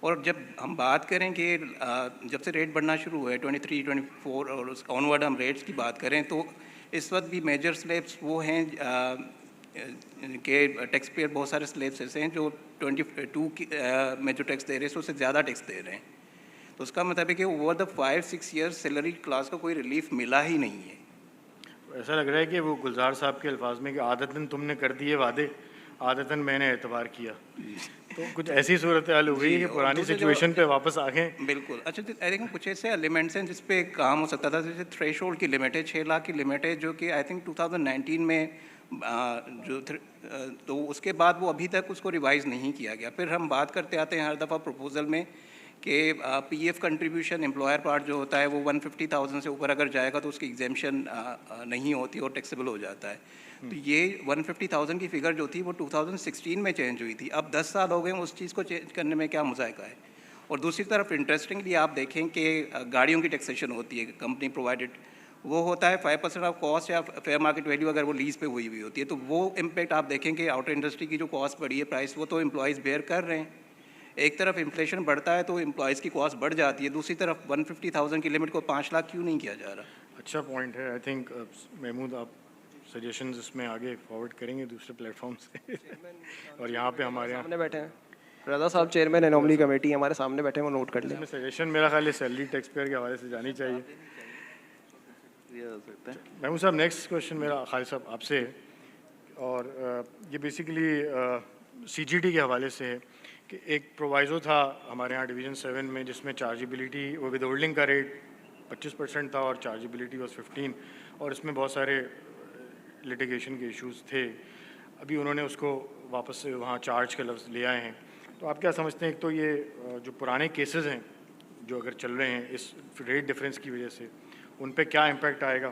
और जब हम बात करें कि जब से रेट बढ़ना शुरू हुए 23, 24 और उस ऑनवर्ड हम रेट्स की बात करें तो इस वक्त भी मेजर स्लैब्स वो हैं कि टैक्स पेयर बहुत सारे स्लैब्स ऐसे हैं जो 22 में जो टैक्स दे रहे हैं उससे ज़्यादा टैक्स दे रहे हैं। तो उसका मतलब है कि over the 5-6 years salary class को कोई रिलीफ मिला ही नहीं है। ऐसा लग रहा है कि वो गुलजार साहब के अल्फाज में कि आदतन तुमने कर दिए वादे, आदतन मैंने एतबार किया। तो कुछ ऐसी सूरत हाल हो गई कि पुरानी सिचुएशन पे वापस आ गए। बिल्कुल। अच्छा, आई थिंक कुछ ऐसे एलिमेंट्स हैं जिस पे काम हो सकता था, जैसे थ्रेशोल्ड की लिमिट है 6 लाख की लिमिट है जो कि आई थिंक 2019 में तो उसके बाद वो अभी तक उसको रिवाइज़ नहीं किया गया। फिर हम बात करते आते हैं हर दफ़ा प्रपोजल में कि पीएफ कंट्रीब्यूशन एम्प्लॉयर पार्ट जो होता है वो 150,000 से ऊपर अगर जाएगा तो उसकी एग्जेम्पशन नहीं होती और टैक्सेबल हो जाता है। तो ये 150,000 की फिगर जो थी वो 2016 में चेंज हुई थी। अब 10 साल हो गए उस चीज़ को चेंज करने में क्या मुज़ायका है। और दूसरी तरफ इंटरेस्टिंगली आप देखें कि गाड़ियों की टैक्सेशन होती है कंपनी प्रोवाइडेड, वो होता है 5% ऑफ कॉस्ट या फेयर मार्केट वैल्यू अगर वो लीज पे हुई होती है। तो वो इम्पैक्ट आप देखें कि आउटर इंडस्ट्री की जो कॉस्ट बढ़ी है प्राइस वो तो एम्प्लॉयज़ बेयर कर रहे हैं। एक तरफ इन्फ्लेशन बढ़ता है तो एम्प्लॉयज़ की कॉस्ट बढ़ जाती है, दूसरी तरफ 150,000 की लिमिट को 5 लाख क्यों नहीं किया जा रहा। अच्छा पॉइंट है। आई थिंक महमूद आप सजेशंस इसमें आगे फॉरवर्ड करेंगे दूसरे प्लेटफॉर्म से और यहाँ पे हमारे यहाँ सामने बैठे हैं रजा साहब, चेयरमैन एनोमली कमेटी हमारे सामने बैठे हैं, वो नोट कर लें। इसमें सजेशन मेरा ख्याल है सैलरी टैक्स पेयर के हवाले से जानी चाहिए। महमूद साहब, नेक्स्ट क्वेश्चन मेरा खालिद साहब आपसे है और ये बेसिकली सीजीटी के हवाले से है कि एक प्रोवाइज़ो था हमारे यहाँ डिवीज़न 7 में जिसमें चार्जेबिलिटी वो विद होल्डिंग का रेट 25% था और चार्जेबिलिटी वॉज 15 और इसमें बहुत सारे लिटिगेशन के इश्यूज थे। अभी उन्होंने उसको वापस से वहाँ चार्ज का लफ्ज़ ले आए हैं। तो आप क्या समझते हैं, एक तो ये जो पुराने केसेस हैं जो अगर चल रहे हैं इस रेट डिफरेंस की वजह से उन पे क्या इम्पैक्ट आएगा,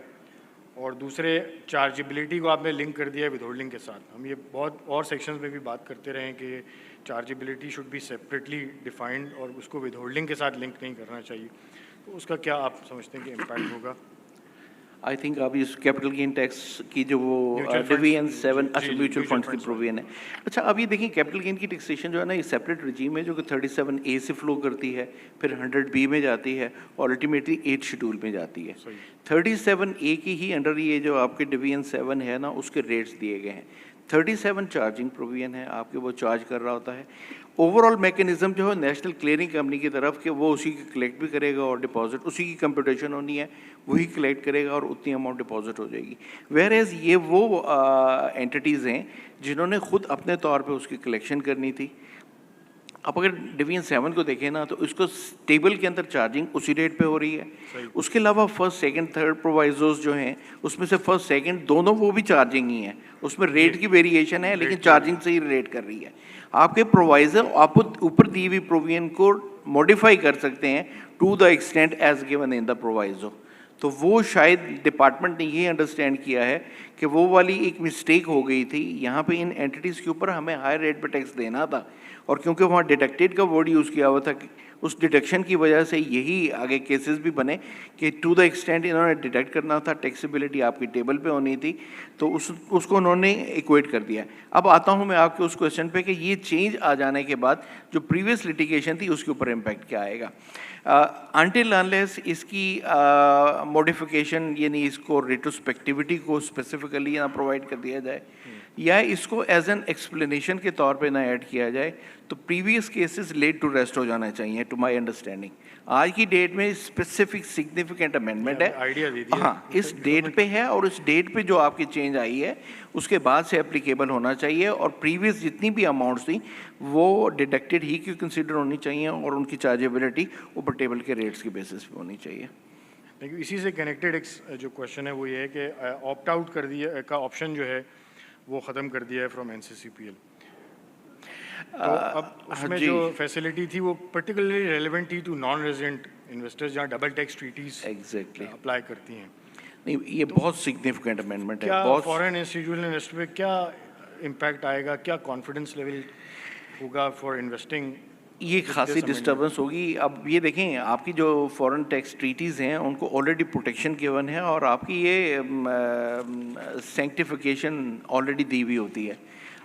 और दूसरे चार्जेबिलिटी को आपने लिंक कर दिया है विद होल्डिंग के साथ। हम ये बहुत और सेक्शंस में भी बात करते रहे हैं कि chargeability should be separately defined और उसको विद होल्डिंग के साथ लिंक नहीं करना चाहिए। तो उसका क्या आप समझते हैं कि इम्पैक्ट होगा? आई थिंक अभी इस कैपिटल गेन टैक्स की जो वो डिवीजन 7 म्यूचुअल फंड्स की प्रोविजन है। अच्छा, अभी देखिए कैपिटल गेन की टैक्सेशन जो है ना ये सेपरेट रजीम है जो कि 37A से फ्लो करती है, फिर 100B में जाती है और अल्टीमेटली 8 शेड्यूल में जाती है। 37A की ही अंडर ये जो आपके डिवीजन 7 है ना उसके रेट्स दिए गए हैं। 37 चार्जिंग प्रोविजन है, आपके वो चार्ज कर रहा होता है। ओवरऑल मैकेनिज्म जो है नेशनल क्लियरिंग कंपनी की तरफ के वो उसी की कलेक्ट भी करेगा और डिपॉजिट उसी की कंप्यूटेशन होनी है, वही कलेक्ट करेगा और उतनी अमाउंट डिपॉजिट हो जाएगी। वेयर एज ये वो एंटिटीज़ हैं जिन्होंने खुद अपने तौर पे उसकी कलेक्शन करनी थी। अब अगर डिवीजन 7 को देखें ना तो इसको टेबल के अंदर चार्जिंग उसी रेट पे हो रही है। उसके अलावा फर्स्ट सेकंड थर्ड प्रोवाइजर्स जो हैं उसमें से फर्स्ट सेकंड दोनों वो भी चार्जिंग ही है, उसमें रेट की वेरिएशन है लेकिन चार्जिंग से ही रेट कर रही है। आपके प्रोवाइजर आप ऊपर दी हुई प्रोविजन को मॉडिफाई कर सकते हैं to the extent as given in the proviso. तो वो शायद डिपार्टमेंट ने ये अंडरस्टैंड किया है कि वो वाली एक मिस्टेक हो गई थी, यहाँ पे इन एंटिटीज़ के ऊपर हमें हाई रेट पे टैक्स देना था और क्योंकि वहाँ डिडक्टेड का वर्ड यूज़ किया हुआ था उस डिडक्शन की वजह से यही आगे केसेस भी बने कि टू द एक्सटेंट इन्होंने डिडक्ट करना था, टैक्सेबिलिटी आपकी टेबल पे होनी थी, तो उसको उन्होंने इक्वेट कर दिया। अब आता हूँ मैं आपके उस क्वेश्चन पे कि ये चेंज आ जाने के बाद जो प्रीवियस लिटिगेशन थी उसके ऊपर इम्पैक्ट क्या आएगा। अनटिल अनलेस इसकी मॉडिफिकेशन यानी इसको रेट्रोस्पेक्टिविटी को स्पेसिफिकली ना प्रोवाइड कर दिया जाए या इसको एज एन एक्सप्लेनेशन के तौर पे ना ऐड किया जाए तो previous cases let to rest हो जाना चाहिए टू माय अंडरस्टैंडिंग। आज की डेट में स्पेसिफिक सिग्निफिकेंट अमेंडमेंट है, आइडिया दे दिया। हाँ इस डेट पे है और इस डेट पे जो आपकी चेंज आई है उसके बाद से एप्लीकेबल होना चाहिए और प्रीवियस जितनी भी अमाउंट्स थी वो डिडक्टेड ही क्यों कंसिडर होनी चाहिए और उनकी चार्जेबिलिटी ऊपर टेबल के रेट्स की बेसिस पे होनी चाहिए। देखिए इसी से कनेक्टेड एक जो क्वेश्चन है वो ये है कि ऑप्ट आउट कर दिया का ऑप्शन जो है वो ख़त्म कर दिया है फ्रॉम NCCPL। तो अब उसमें जो फैसिलिटी थी वो पर्टिकुलरली रेलेवेंट थी टू नॉन रेजिडेंट इन्वेस्टर्स जहाँ double tax treaties exactly apply करती हैं। नहीं, ये बहुत सिग्निफिकेंट अमेंडमेंट है। क्या बहुत फॉरेन इंस्टीट्यूशनल इन्वेस्टर पे क्या इम्पैक्ट आएगा, क्या कॉन्फिडेंस लेवल होगा फॉर इन्वेस्टिंग? ये खासी डिस्टर्बेंस होगी। अब ये देखें, आपकी जो फॉरेन टैक्स ट्रीटीज़ हैं उनको ऑलरेडी प्रोटेक्शन गिवन है और आपकी ये सेंक्टिफिकेशन ऑलरेडी दी हुई होती है।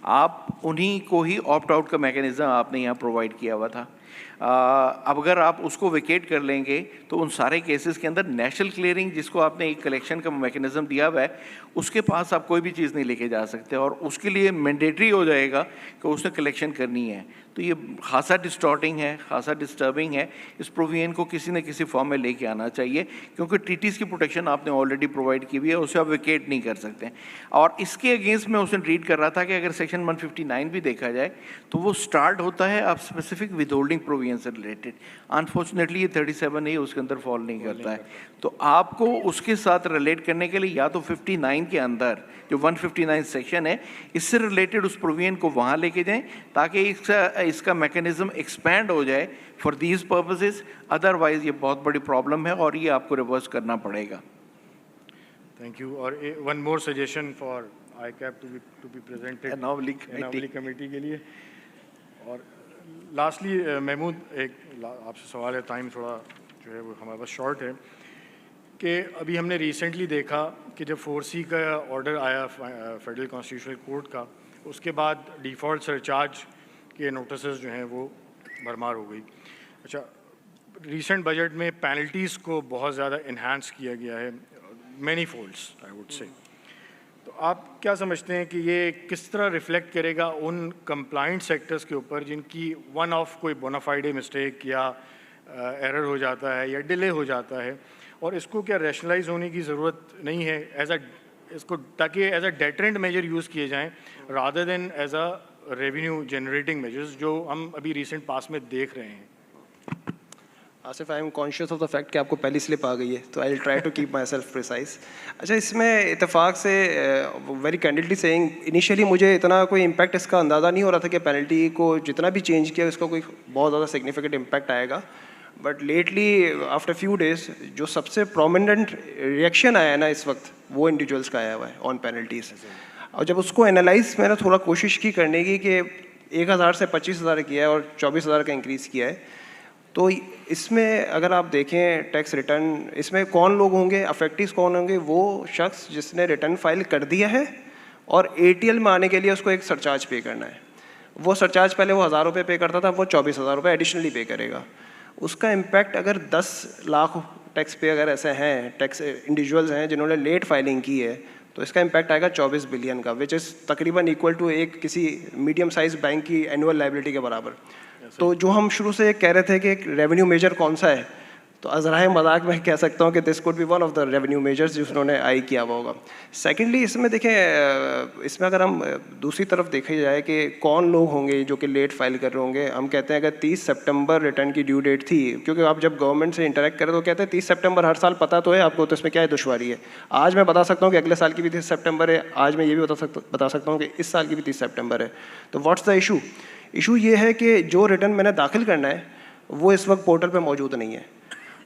आप उन्हीं को ही ऑप्ट आउट का मैकेनिज़्म आपने यहाँ प्रोवाइड किया हुआ था। अब अगर आप उसको वेकेट कर लेंगे तो उन सारे केसेस के अंदर नेशनल क्लियरिंग, जिसको आपने एक कलेक्शन का मैकेनिज्म दिया हुआ है, उसके पास आप कोई भी चीज़ नहीं लेके जा सकते और उसके लिए मैंडेटरी हो जाएगा कि उसने कलेक्शन करनी है। तो ये खासा डिस्टॉर्टिंग है, खासा डिस्टर्बिंग है। इस प्रोविजन को किसी न किसी फॉर्म में लेके आना चाहिए, क्योंकि ट्रीटीज़ की प्रोटेक्शन आपने ऑलरेडी प्रोवाइड की हुई है, उसे आप वेकेट नहीं कर सकते। और इसके अगेंस्ट में उसने रीड कर रहा था कि अगर सेक्शन 159 भी देखा जाए तो वो स्टार्ट होता है आप स्पेसिफिक विद होल्डिंग प्रोविजन से रिलेटेड। अनफॉर्चुनेटली ये 37A उसके अंदर फॉल नहीं करता है। तो आपको उसके साथ रिलेट करने के लिए या तो 59 के अंदर जो 159 सेक्शन है, इससे रिलेटेड उस प्रोविजन को वहाँ लेके जाएं ताकि इसका मैकेनिज्म एक्सपैंड हो जाए फॉर दीज पर्पसेस। अदरवाइज ये बहुत बड़ी प्रॉब्लम है और ये आपको रिवर्स करना पड़ेगा। Thank you. और one more suggestion for ICAP to be presented annually committee के लिए। और लास्टली महमूद, एक आपसे सवाल है, टाइम थोड़ा जो है वो हमारे पास शॉर्ट है, कि अभी हमने रिसेंटली देखा कि जब 4C का ऑर्डर आया फेडरल कॉन्स्टिट्यूशनल कोर्ट का, उसके बाद डिफ़ॉल्ट सरचार्ज के नोटिसेस जो हैं वो भरमार हो गई। अच्छा, रिसेंट बजट में पेनल्टीज़ को बहुत ज़्यादा इन्हांस किया गया है, many folds I would say. तो आप क्या समझते हैं कि ये किस तरह रिफ्लेक्ट करेगा उन कंप्लाइंट सेक्टर्स के ऊपर जिनकी वन ऑफ कोई बोनाफाइडे मिस्टेक या एरर हो जाता है या डिले हो जाता है, और इसको क्या रैशनलाइज होने की ज़रूरत नहीं है इसको, ताकि as a deterrent measure use किए जाएं rather than as a revenue generating measures जो हम अभी रिसेंट पास में देख रहे हैं? Asif, I am conscious of the fact कि आपको पहली स्लिप आ गई है, तो I will try to keep myself precise. अच्छा, इसमें इतफाक़ से वेरी कैंडिडली सेइंग, इनिशियली मुझे इतना कोई इम्पैक्ट इसका अंदाज़ा नहीं हो रहा था कि पेनल्टी को जितना भी चेंज किया उसका कोई बहुत ज़्यादा सिग्निफिकेंट इम्पैक्ट आएगा। But lately after few days जो सबसे प्रोमिनेंट रिएक्शन आया है ना इस वक्त, वो इंडिविजुअल्स का आया हुआ है ऑन पेनल्टीज़। और जब उसको एनालाइज मैंने थोड़ा कोशिश की करने की कि 1000 से 25,000 किया है और 24,000 का इंक्रीज़ किया है, तो इसमें अगर आप देखें टैक्स रिटर्न, इसमें कौन लोग होंगे, अफेक्टिव्स कौन होंगे? वो शख्स जिसने रिटर्न फाइल कर दिया है और ATL में आने के लिए उसको एक सरचार्ज पे करना है। वो सरचार्ज पहले वो 1000 रुपये पे करता था, वो 24,000 रुपये एडिशनली पे करेगा। उसका इम्पैक्ट अगर 10 लाख टैक्स पे अगर ऐसे हैं, टैक्स इंडिविजुअल्स हैं जिन्होंने लेट फाइलिंग की है, तो इसका इम्पैक्ट आएगा 24 बिलियन का, विच इज़ तकरीबन इक्वल टू एक किसी मीडियम साइज बैंक की एनुअल लाइबिलिटी के बराबर। तो जो हम शुरू से कह रहे थे कि एक रेवेन्यू मेजर कौन सा है, तो अज़राए मजाक में कह सकता हूँ कि this could be one of the revenue measures जिन्होंने आई किया हुआ होगा। सेकेंडली, इसमें देखें, इसमें अगर हम दूसरी तरफ देखा जाए कि कौन लोग होंगे जो कि लेट फाइल कर रहे होंगे, हम कहते हैं अगर 30 सितंबर रिटर्न की ड्यू डेट थी, क्योंकि आप जब गवर्नमेंट से इंटरेक्ट करें तो कहते हैं 30 सितंबर हर साल पता तो है आपको, तो इसमें क्या है दुश्वारी है। आज मैं बता सकता हूँ कि अगले साल की भी 30 सितंबर है, आज मैं ये भी बता सकता हूँ कि इस साल की भी 30 सितंबर है। तो व्हाट्स द इशू? इशू ये है कि जो रिटर्न मैंने दाखिल करना है वो इस वक्त पोर्टल पे मौजूद नहीं है,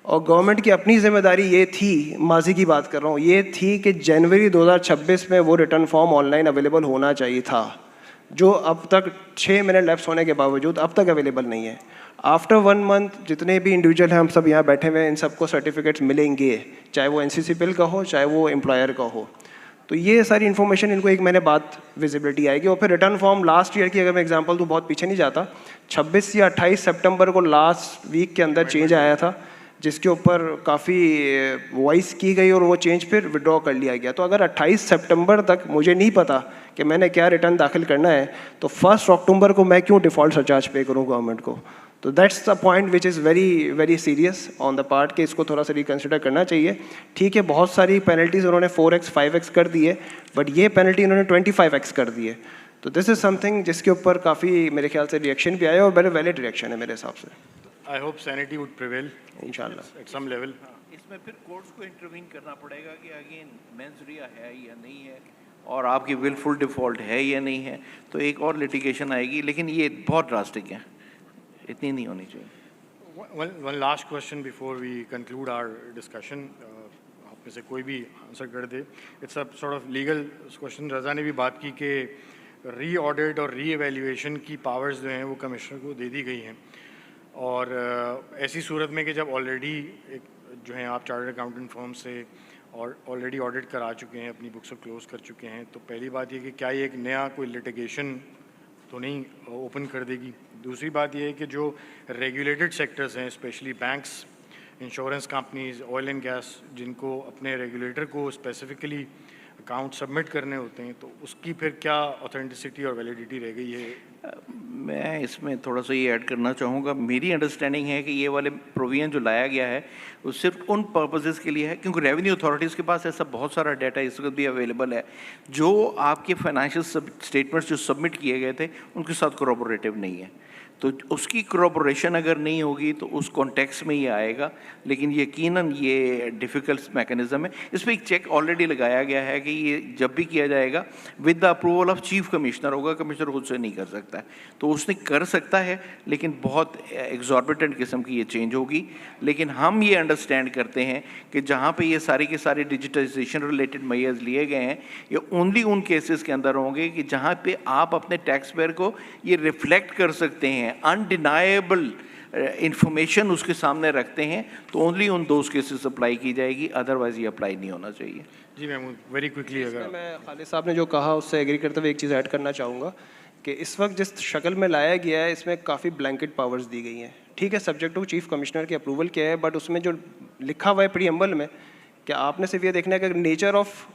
और गवर्नमेंट की अपनी जिम्मेदारी ये थी, माजी की बात कर रहा हूँ, ये थी कि जनवरी 2026 में वो रिटर्न फॉर्म ऑनलाइन अवेलेबल होना चाहिए था, जो अब तक 6 महीने लैप्स होने के बावजूद अब तक अवेलेबल नहीं है। आफ्टर 1 मंथ जितने भी इंडिविजुअल हैं, हम सब यहाँ बैठे हुए हैं, इन सबको सर्टिफिकेट्स मिलेंगे, चाहे वो NCCPL का हो चाहे वो एम्प्लॉयर का हो। तो ये सारी इन्फॉर्मेशन इनको 1 महीने बाद विजिबिलिटी आएगी। और फिर रिटर्न फॉर्म लास्ट ईयर की अगर मैं एग्जांपल दूँ, बहुत पीछे नहीं जाता, 26 या 28 सितंबर को लास्ट वीक के अंदर चेंज आया था, जिसके ऊपर काफ़ी वॉइस की गई और वो चेंज फिर विड्रॉ कर लिया गया। तो अगर 28 सितंबर तक मुझे नहीं पता कि मैंने क्या रिटर्न दाखिल करना है, तो 1 अक्टूबर को मैं क्यों डिफ़ॉल्ट सरचार्ज पे करूँ गवर्नमेंट को? तो that's the point which is very very serious on the part कि इसको थोड़ा सा रिकन्सिडर करना चाहिए। ठीक है, बहुत सारी पेनल्टीज़ उन्होंने 4x 5x कर दी है, बट ये पेनल्टी उन्होंने 25x कर दी है। तो दिस इज़ समथिंग जिसके ऊपर काफ़ी मेरे ख्याल से रिएक्शन भी आया और वेरी वैलिड रिएक्शन है मेरे हिसाब से। I hope sanity would prevail इंशाल्लाह at some level. इसमें फिर कोर्ट्स को इंटरवीन करना पड़ेगा कि अगेन मेंस रिया है या नहीं है, और आपकी विलफुल डिफ़ॉल्ट है या नहीं है, तो एक और लिटिगेशन आएगी, लेकिन ये बहुत ड्रास्टिक है, इतनी नहीं होनी चाहिए। One last question before we conclude our discussion. आप में से कोई भी आंसर कर दे. It's a sort of legal question. रज़ा ने भी बात की कि री-ऑडिट और री-एवेल्यूएशन की पावर्स जो हैं वो कमिश्नर को दे दी गई हैं. और ऐसी सूरत में कि जब ऑलरेडी एक जो हैं आप चार्टर्ड अकाउंटेंट फर्म से और ऑलरेडी ऑडिट करा चुके हैं, अपनी बुक्स क्लोज कर चुके हैं, तो पहली बात ये कि क्या ये एक नया कोई लिटिगेशन तो नहीं ओपन कर देगी. दूसरी बात ये है कि जो रेगुलेटेड सेक्टर्स हैं, specially banks, insurance companies, oil and gas, जिनको अपने रेगुलेटर को स्पेसिफिकली अकाउंट सबमिट करने होते हैं, तो उसकी फिर क्या ऑथेंटिसिटी और वैलिडिटी रह गई है? मैं इसमें थोड़ा सा ये ऐड करना चाहूँगा. मेरी अंडरस्टैंडिंग है कि ये वाले प्रोविजन जो लाया गया है वो सिर्फ उन पर्पसेस के लिए है क्योंकि रेवेन्यू अथॉरिटीज़ के पास ऐसा बहुत सारा डाटा इस वक्त भी अवेलेबल है जो आपके फाइनेंशियल स्टेटमेंट्स जो सबमिट किए गए थे उनके साथ कोरोबोरेटिव नहीं है. तो उसकी कोरोबोरेशन अगर नहीं होगी तो उस कॉन्टेक्स्ट में ये आएगा. लेकिन यकीनन ये डिफ़िकल्ट मैकेनिज़्म है. इस पर एक चेक ऑलरेडी लगाया गया है कि ये जब भी किया जाएगा with the approval of chief commissioner होगा. कमिश्नर खुद से नहीं कर सकता है, तो उसने कर सकता है, लेकिन बहुत एग्जॉर्बिटेंट किस्म की ये चेंज होगी. लेकिन हम ये अंडरस्टैंड करते हैं कि जहाँ पे ये सारे के सारे डिजिटाइजेशन रिलेटेड मेजर्स लिए गए हैं, ये ओनली उन केसेस के अंदर होंगे कि जहाँ पे आप अपने टैक्स पेयर को ये रिफ्लेक्ट कर सकते हैं, अनडिनाएबल इंफॉर्मेशन उसके सामने रखते हैं, तो ओनली उन दोज केसेस अप्लाई की जाएगी, अदरवाइज ये अप्लाई नहीं होना चाहिए. जी महमूद, वेरी क्विकली. अगर मैं खालिद साहब ने जो कहा उससे एग्री करते हुए एक चीज़ ऐड करना चाहूँगा कि इस वक्त जिस शक्ल में लाया गया है इसमें काफ़ी ब्लैंकेट पावर्स दी गई हैं. ठीक है, सब्जेक्ट टू चीफ कमिश्नर की अप्रूवल किया है, बट उसमें जो लिखा हुआ है प्रीएम्बल में कि आपने सिर्फ ये देखना है कि नेचर ऑफ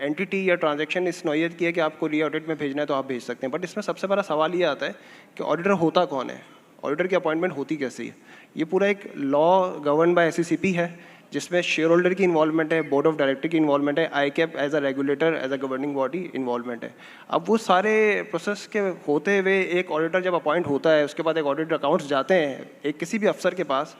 एंटिटी या ट्रांजैक्शन इस नौयत की है कि आपको री ऑडिट में भेजना है तो आप भेज सकते हैं. बट इसमें सबसे बड़ा सवाल ये आता है कि ऑडिटर होता कौन है, ऑडिटर की अपॉइंटमेंट होती कैसी है. ये पूरा एक लॉ गवर्न बाय SECP है जिसमें शेयर होल्डर की इन्वॉल्वमेंट है, बोर्ड ऑफ डायरेक्टर की इन्वॉल्वमेंट है, ICAP as a regulator, as a governing body involvement है. अब वो सारे प्रोसेस के होते हुए एक ऑडिटर जब अपॉइंट होता है, उसके बाद एक ऑडिटर अकाउंट्स जाते हैं एक किसी भी अफसर के पास,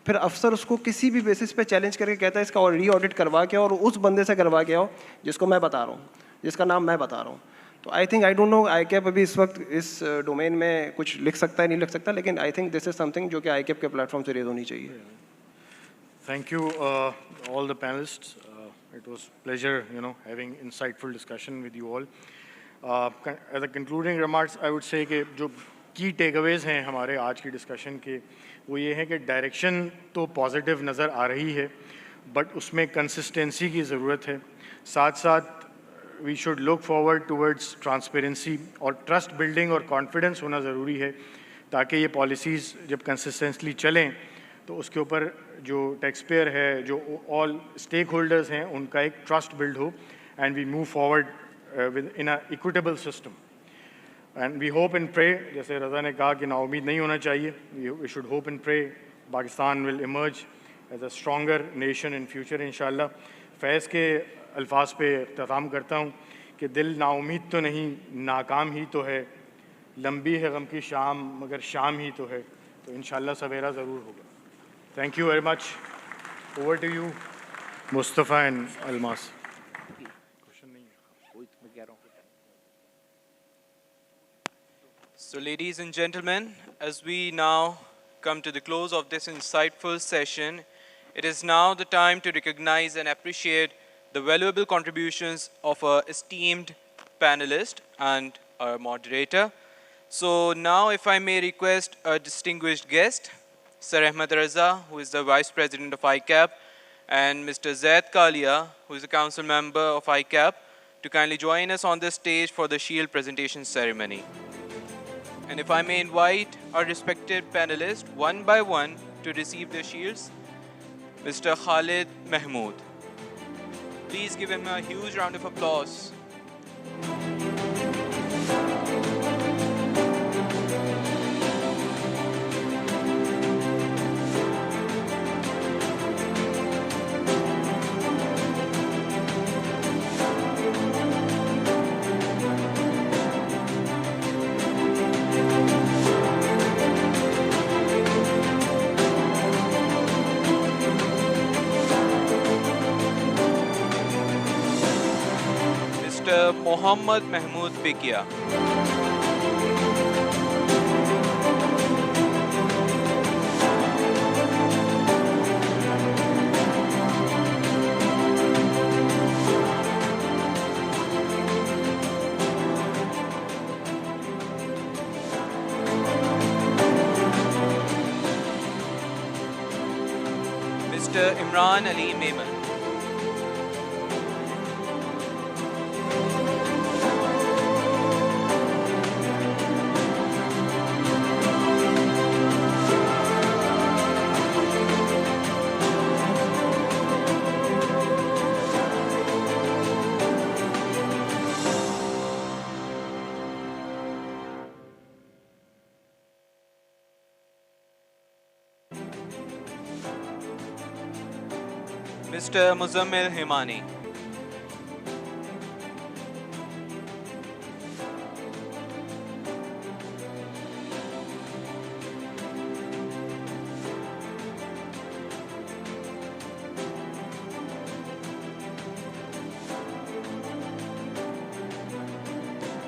फिर अफसर उसको किसी भी बेसिस पे चैलेंज करके कहता है इसका री ऑडिट करवा के और उस बंदे से करवा के आओ जिसको मैं बता रहा हूँ, जिसका नाम मैं बता रहा हूँ. तो आई डोंट नो ICAP अभी इस वक्त इस डोमेन में कुछ लिख सकता है नहीं लिख सकता, लेकिन I think this is something जो कि ICAP के प्लेटफॉर्म से रेज होनी चाहिए. Thank you, all the panelists. It was pleasure, having insightful discussion with you all. As a concluding remarks, I would say कि जो key takeaways हैं हमारे आज की discussion के, वो ये है कि direction तो positive नज़र आ रही है, but उसमें consistency की ज़रूरत है. साथ साथ we should look forward towards transparency और trust building और confidence होना ज़रूरी है, ताकि ये policies जब consistently चलें तो उसके ऊपर जो टैक्स पेयर है, जो ऑल स्टेक होल्डर्स हैं, उनका एक ट्रस्ट बिल्ड हो, and we move forward within a equitable system. And we hope and pray, जैसे रज़ा ने कहा कि नाउमीद नहीं होना चाहिए, we should hope and pray Pakistan will emerge as a stronger nation in future इंशाल्लाह. फैज़ के अल्फाज पे इख्तिताम करता हूँ कि दिल नाउमीद तो नहीं, नाकाम ही तो है, लंबी है गम की शाम मगर शाम ही तो है, तो इंशाल्लाह सवेरा ज़रूर होगा. Thank you very much. Over to you, Mustafa and Almas. So, ladies and gentlemen, as we now come to the close of this insightful session, it is now the time to recognize and appreciate the valuable contributions of our esteemed panelist and our moderator. So now, if I may request a distinguished guest, Sir Ahmed Raza, who is the Vice President of ICAP, and Mr. Zaid Kalia, who is a Council Member of ICAP, to kindly join us on the stage for the Shield presentation ceremony. And if I may invite our respected panelists one by one to receive their shields, Mr. Khalid Mahmood. Please give him a huge round of applause. Mohammad Mahmood Pikia. Mr. Imran Ali Memon. Mr. Muzammil Himani.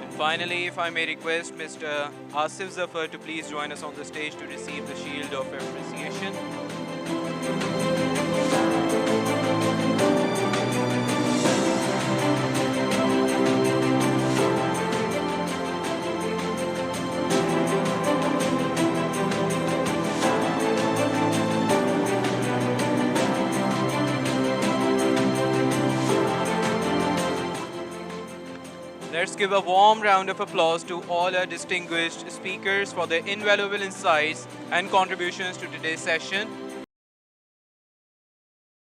And finally, if I may request Mr. Asif Zafar to please join us on the stage to receive the Shield of Appreciation. Let's give a warm round of applause to all our distinguished speakers for their invaluable insights and contributions to today's session.